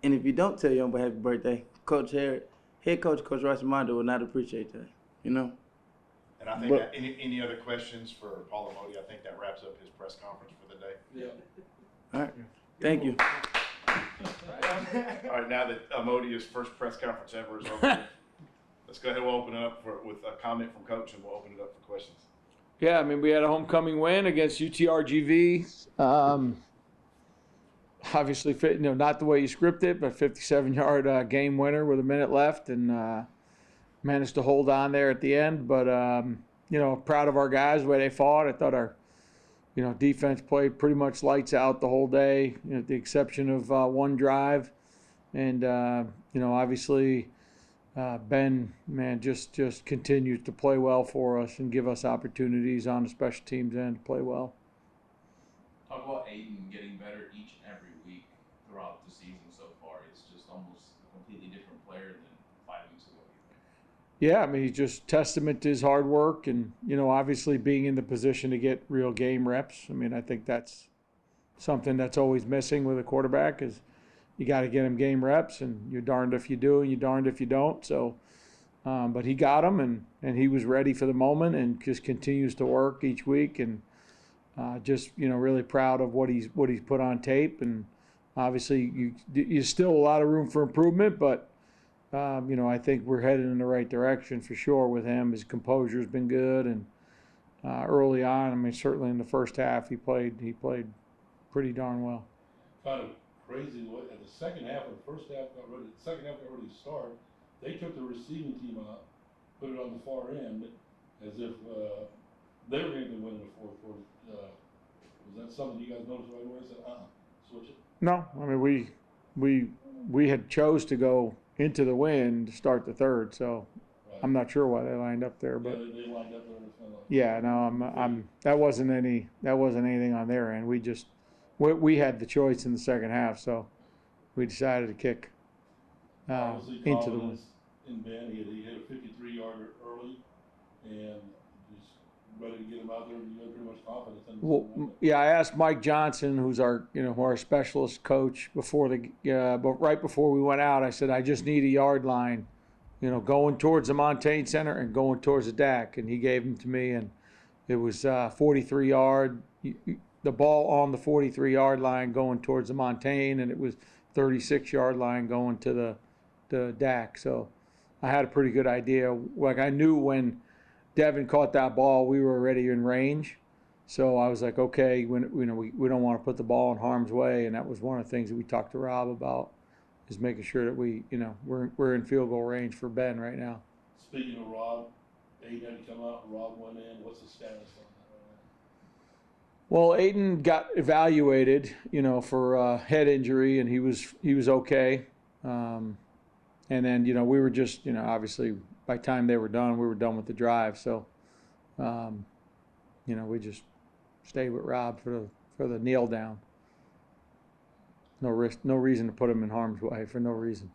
And if you don't tell your boy happy birthday, head coach Coach Rossimondo will not appreciate that. You know. And I think But- that any other questions for Paul Amodi? I think that wraps up his press conference for the day. Yeah. All right. Thank you. All right, now that Amodi's first press conference ever is over, let's go ahead and we'll open it up with a comment from Coach, and we'll open it up for questions. Yeah, I mean, we had a homecoming win against UTRGV. Obviously, not the way you scripted, but 57-yard game winner with a minute left, and managed to hold on there at the end. But proud of our guys the way they fought. I thought our defense played pretty much lights out the whole day, with the exception of one drive, and obviously. Ben, man, just continues to play well for us and give us opportunities on the special teams end to play well. Talk about Aiden getting better each and every week throughout the season so far. It's just almost a completely different player than 5 weeks ago. Yeah, I mean, he's just testament to his hard work and, obviously being in the position to get real game reps. I mean, I think that's something that's always missing with a quarterback is you got to get him game reps, and you're darned if you do and you're darned if you don't. So, but he got them, and he was ready for the moment and just continues to work each week, and just really proud of what he's put on tape. And obviously, you still a lot of room for improvement, but I think we're headed in the right direction for sure with him. His composure's been good, and early on, I mean, certainly in the first half, he played pretty darn well. Kind of crazy the way at the second half of the first half got ready. The second half got ready to start. They took the receiving team out, put it on the far end, as if they were going to win in the fourth quarter. Was that something you guys noticed right away? Said, switch it. No, I mean we had chose to go into the wind to start the third, so Right. I'm not sure why they lined up there, but Yeah, they lined up there. And it's kind of like, yeah, no, I'm that wasn't anything on their end. We had the choice in the second half, so we decided to kick obviously into the wind. confidence in Ben. He hit a 53-yarder early, and just ready to get him out there. You had pretty much confidence in him. Well, yeah, I asked Mike Johnson, who's our specialist coach, but right before we went out, I said I just need a yard line, going towards the Montaigne Center and going towards the DAC, and he gave them to me, and it was 43-yard. The ball on the 43-yard line going towards the Montaigne, and it was 36-yard line going to the DAC. So I had a pretty good idea. Like I knew when Devin caught that ball, we were already in range. So I was like, okay, we don't want to put the ball in harm's way, and that was one of the things that we talked to Rob about, is making sure that we're in field goal range for Ben right now. Speaking of Rob, Aiden had to come out. Rob went in. What's the status on that right Well, Aiden got evaluated, for a head injury, and he was okay. And then, we were just, obviously by the time they were done, we were done with the drive. So, we just stayed with Rob for the kneel down. No reason to put him in harm's way for no reason.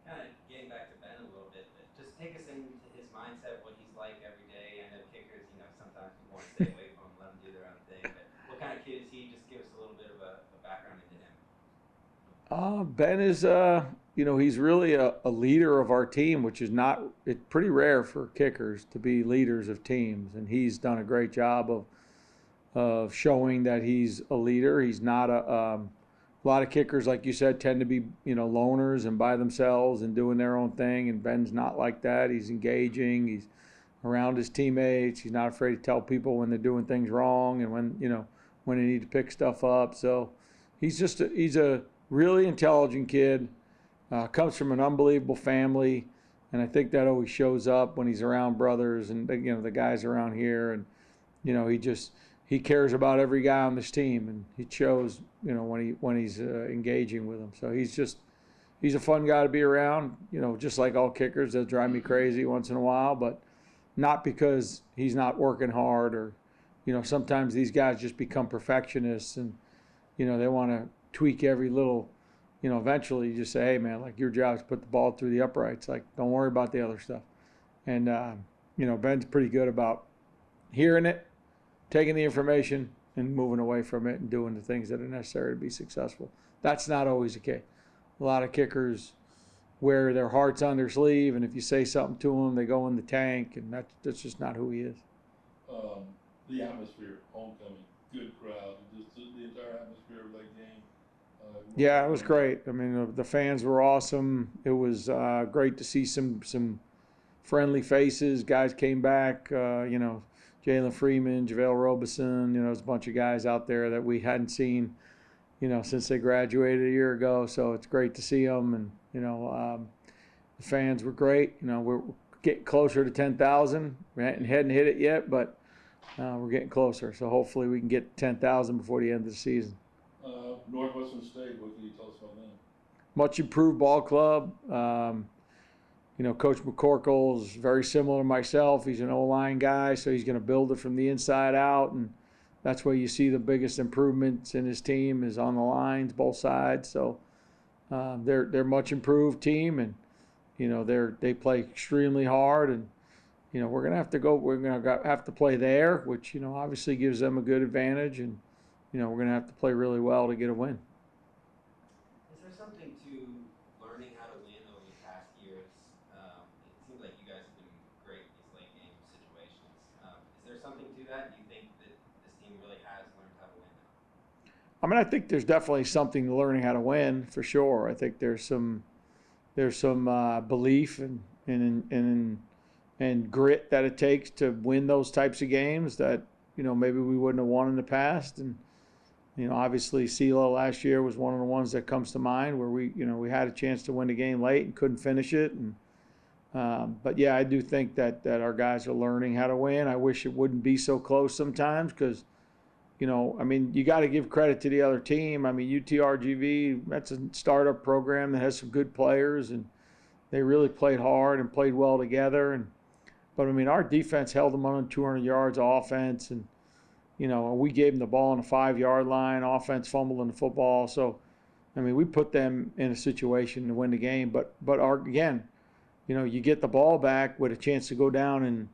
Kind of getting back to Ben a little bit, but just take us into his mindset, what he's like every day. I know kickers, sometimes you want to stay away from them, let them do their own thing. But what kind of kid is he? Just give us a little bit of a background into him. Ben is, he's really a leader of our team, which is it's pretty rare for kickers to be leaders of teams. And he's done a great job of showing that he's a leader. He's not a lot of kickers, like you said, tend to be, loners and by themselves and doing their own thing. And Ben's not like that. He's engaging. He's around his teammates. He's not afraid to tell people when they're doing things wrong and when they need to pick stuff up. So he's a really intelligent kid, comes from an unbelievable family, and I think that always shows up when he's around brothers and the guys around here, and he cares about every guy on this team, and he shows when he's engaging with them. So he's a fun guy to be around. Just like all kickers, they'll drive me crazy once in a while, but not because he's not working hard or sometimes these guys just become perfectionists and they want to tweak every little, eventually you just say, hey man, like your job is to put the ball through the uprights. Like, don't worry about the other stuff. And, Ben's pretty good about hearing it, taking the information and moving away from it and doing the things that are necessary to be successful. That's not always the case. A lot of kickers wear their hearts on their sleeve, and if you say something to them, they go in the tank, and that's just not who he is. The atmosphere, homecoming, good crowd, just the entire atmosphere of that game. Yeah, it was great. I mean, the fans were awesome. It was great to see some friendly faces. Guys came back, Jalen Freeman, JaVale Robeson, there's a bunch of guys out there that we hadn't seen, since they graduated a year ago. So it's great to see them. And, the fans were great. We're getting closer to 10,000. We hadn't hit it yet, but we're getting closer. So hopefully we can get 10,000 before the end of the season. Northwestern State, what can you tell us about them? Much improved ball club. Coach McCorkle is very similar to myself. He's an O-line guy, so he's going to build it from the inside out, and that's where you see the biggest improvements in his team is on the lines, both sides. So they're a much improved team, and they play extremely hard, and we're going to have to play there, which obviously gives them a good advantage, and we're going to have to play really well to get a win. Is there something to learning how to win over the past years? It seems like you guys have been great in these late game situations. Is there something to that? Do you think that this team really has learned how to win now? I mean, I think there's definitely something to learning how to win for sure. I think there's some belief and grit that it takes to win those types of games that maybe we wouldn't have won in the past. And obviously CeeLo last year was one of the ones that comes to mind where we had a chance to win the game late and couldn't finish it. And but yeah, I do think that our guys are learning how to win. I wish it wouldn't be so close sometimes because, you got to give credit to the other team. UTRGV, that's a startup program that has some good players, and they really played hard and played well together. But our defense held them under 200 yards of offense, and we gave them the ball on the 5-yard line. Offense fumbled in the football, so we put them in a situation to win the game. But again, you get the ball back with a chance to go down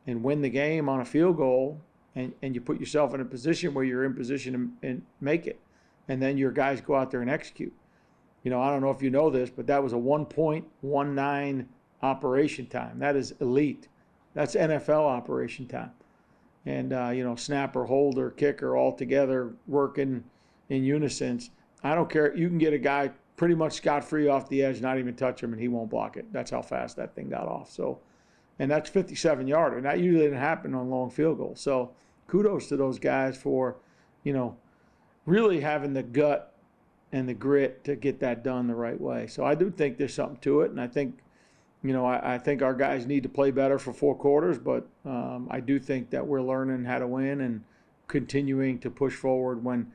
and win the game on a field goal, and you put yourself in a position where you're in position and make it, and then your guys go out there and execute. I don't know if you know this, but that was a 1.19 operation time. That is elite. That's NFL operation time. And, snapper, holder, kicker, all together working in unison. I don't care. You can get a guy pretty much scot-free off the edge, not even touch him, and he won't block it. That's how fast that thing got off. So, and that's 57-yarder. And that usually didn't happen on long field goals. So kudos to those guys for, really having the gut and the grit to get that done the right way. So I do think there's something to it, and I think I think our guys need to play better for 4 quarters, but I do think that we're learning how to win and continuing to push forward when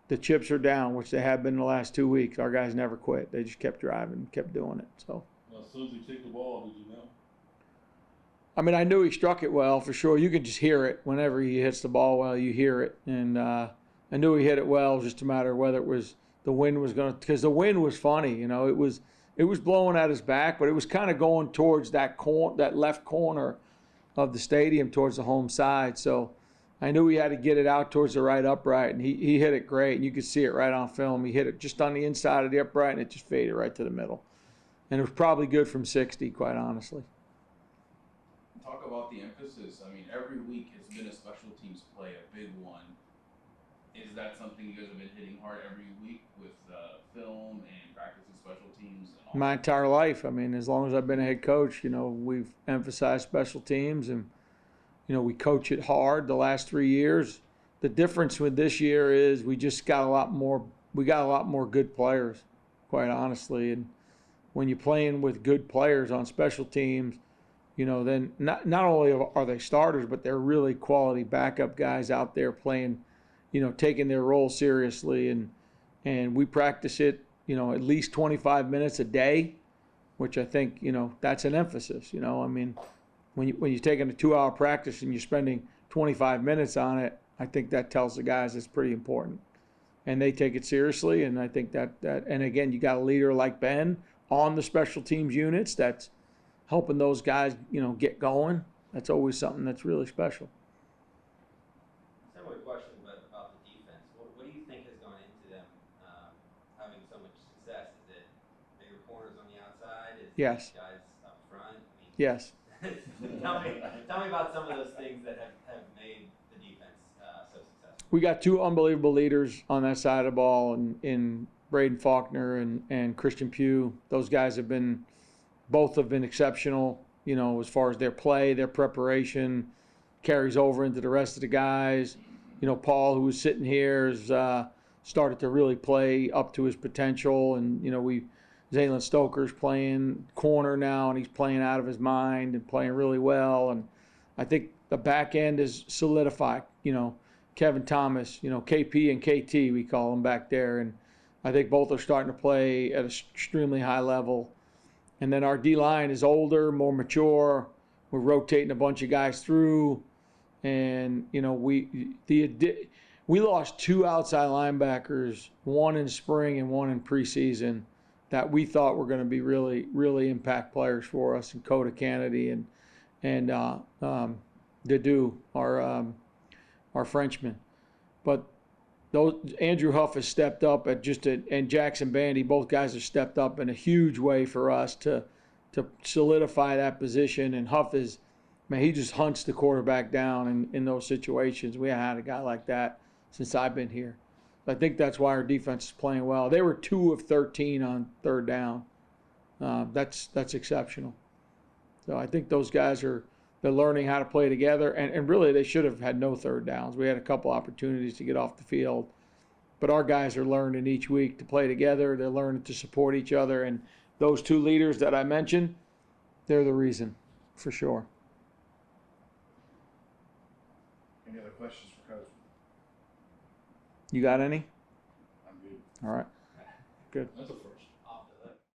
the chips are down, which they have been the last 2 weeks. Our guys never quit. They just kept driving, kept doing it. So. As soon as he kicked the ball, did you know? I knew he struck it well for sure. You can just hear it whenever he hits the ball well. You hear it, and I knew he hit it well. It was just a matter of whether it was the wind was going to, because the wind was funny. It was blowing at his back, but it was kind of going towards that left corner of the stadium, towards the home side. So I knew he had to get it out towards the right upright, and he hit it great, and you could see it right on film. He hit it just on the inside of the upright, and it just faded right to the middle. And it was probably good from 60, quite honestly. Talk about the emphasis. Every week it's been a special teams play, a big one. Is that something you guys have been hitting hard every week with film and practicing special teams? And all My entire life. As long as I've been a head coach, we've emphasized special teams, and we coach it hard the last 3 years. The difference with this year is we just got a lot more. We got a lot more good players, quite honestly. And when you're playing with good players on special teams, then not only are they starters, but they're really quality backup guys out there playing, taking their role seriously. And we practice it, at least 25 minutes a day, which I think, that's an emphasis. When you're taking a 2-hour practice and you're spending 25 minutes on it, I think that tells the guys it's pretty important. And they take it seriously, and I think that and again, you got a leader like Ben on the special teams units that's helping those guys, get going. That's always something that's really special. Similar question, but about the defense. What do you think has gone into them having so much success? Is it Yes. guys up front. I mean, Yes. tell me about some of those things that have made the defense so successful. We got two unbelievable leaders on that side of the ball in Braden Faulkner and Christian Pugh. Those guys both have been exceptional, you know, as far as their play, their preparation, carries over into the rest of the guys. You know, Paul, who was sitting here, has started to really play up to his potential. And, you know, Zaylin Stoker's playing corner now, and he's playing out of his mind and playing really well. And I think the back end is solidified. You know, Kevin Thomas, you know, KP and KT, we call them back there. And I think both are starting to play at an extremely high level. And then our D-line is older, more mature. We're rotating a bunch of guys through. And, you know, we lost two outside linebackers, one in spring and one in preseason, that we thought were going to be really, really impact players for us, and Coda Kennedy and Dedu, our Frenchman. But Andrew Huff has stepped up and Jackson Bandy, both guys have stepped up in a huge way for us to solidify that position. And Huff is, man, he just hunts the quarterback down in those situations. We haven't had a guy like that since I've been here. I think that's why our defense is playing well. They were 2 of 13 on third down. That's exceptional. So I think those guys they're learning how to play together, and really they should have had no third downs. We had a couple opportunities to get off the field, but our guys are learning each week to play together. They're learning to support each other, and those two leaders that I mentioned, they're the reason, for sure. Any other questions for Coach? You got any? I'm good. All right. Good. That's a first.